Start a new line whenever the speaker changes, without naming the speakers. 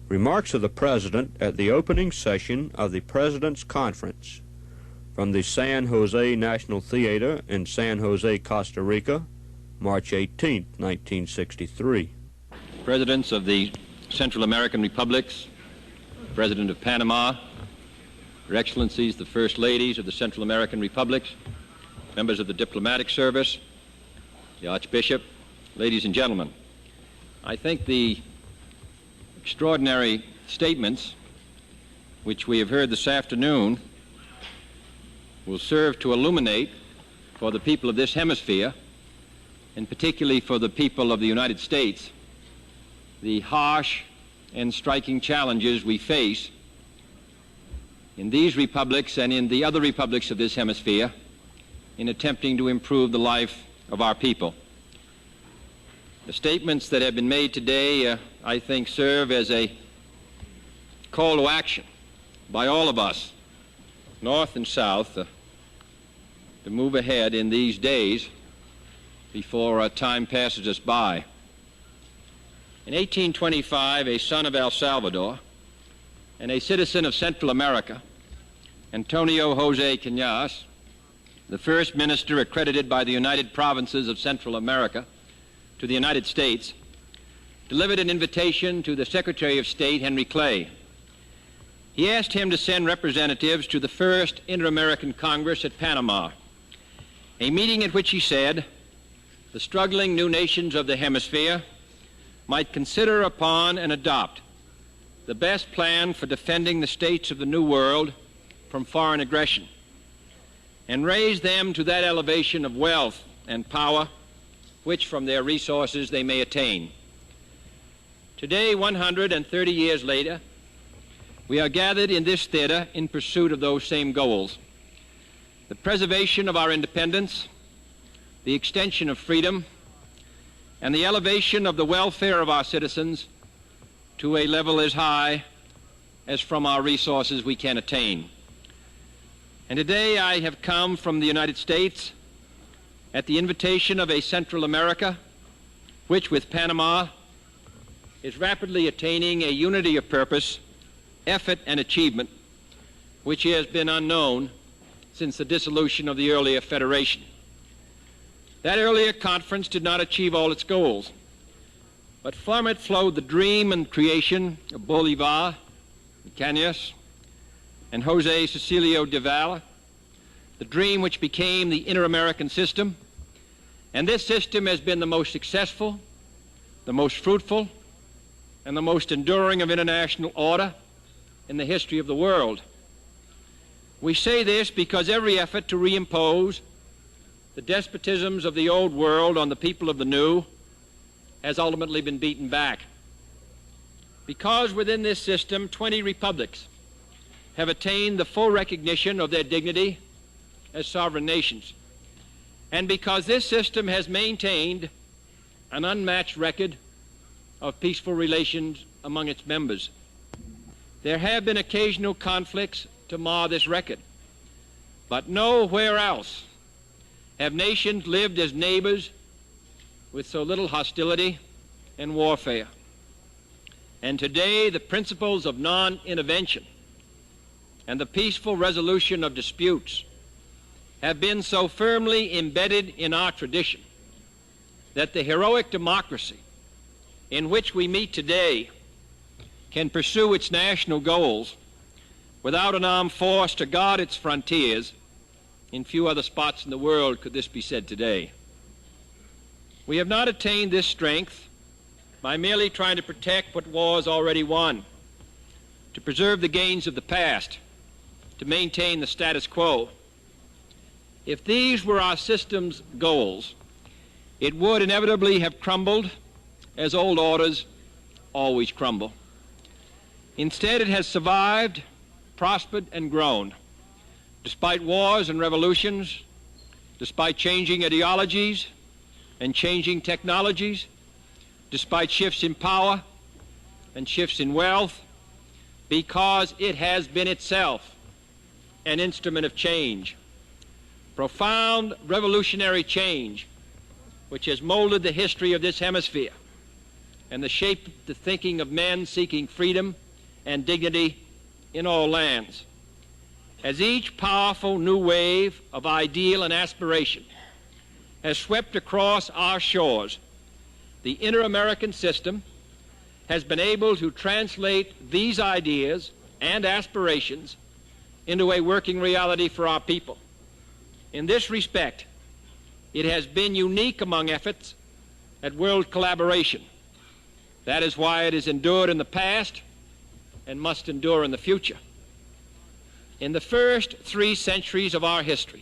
Remarks of the President at the opening session of the President's Conference from the San Jose National Theater in San Jose, Costa Rica, March 18, 1963.
Presidents of the Central American Republics, President of Panama, Your Excellencies, the First Ladies of the Central American Republics, members of the diplomatic service, the Archbishop, ladies and gentlemen, I think the extraordinary statements which we have heard this afternoon will serve to illuminate for the people of this hemisphere, and particularly for the people of the United States, the harsh and striking challenges we face in these republics and in the other republics of this hemisphere in attempting to improve the life of our people. The statements that have been made today, I think, serve as a call to action by all of us, North and South, to move ahead in these days before time passes us by. In 1825, a son of El Salvador and a citizen of Central America, Antonio Jose Cañas, the first minister accredited by the United Provinces of Central America to the United States, delivered an invitation to the Secretary of State, Henry Clay. He asked him to send representatives to the first Inter-American Congress at Panama, a meeting at which he said the struggling new nations of the hemisphere might consider upon and adopt the best plan for defending the states of the New World from foreign aggression, and raise them to that elevation of wealth and power which from their resources they may attain. Today, 130 years later, we are gathered in this theater in pursuit of those same goals: the preservation of our independence, the extension of freedom, and the elevation of the welfare of our citizens to a level as high as from our resources we can attain. And today I have come from the United States at the invitation of a Central America which, with Panama, is rapidly attaining a unity of purpose, effort, and achievement which has been unknown since the dissolution of the earlier federation. That earlier conference did not achieve all its goals, but from it flowed the dream and creation of Bolivar, Cañas, and Jose Cecilio de Valle, the dream which became the Inter-American system. And this system has been the most successful, the most fruitful, and the most enduring of international order in the history of the world. We say this because every effort to reimpose the despotisms of the old world on the people of the new has ultimately been beaten back. Because within this system, 20 republics have attained the full recognition of their dignity as sovereign nations, and because this system has maintained an unmatched record of peaceful relations among its members. There have been occasional conflicts to mar this record, but nowhere else have nations lived as neighbors with so little hostility and warfare. And today, the principles of non-intervention and the peaceful resolution of disputes have been so firmly embedded in our tradition that the heroic democracy in which we meet today can pursue its national goals without an armed force to guard its frontiers. In few other spots in the world could this be said today. We have not attained this strength by merely trying to protect what was already won, to preserve the gains of the past, to maintain the status quo. If these were our system's goals, it would inevitably have crumbled as old orders always crumble. Instead, it has survived, prospered, and grown, despite wars and revolutions, despite changing ideologies and changing technologies, despite shifts in power and shifts in wealth, because it has been itself an instrument of change, profound revolutionary change, which has molded the history of this hemisphere and that shaped the thinking of men seeking freedom and dignity in all lands. As each powerful new wave of ideal and aspiration has swept across our shores, the Inter-American system has been able to translate these ideas and aspirations into a working reality for our people. In this respect, it has been unique among efforts at world collaboration. That is why it has endured in the past and must endure in the future. In the first 3 centuries of our history,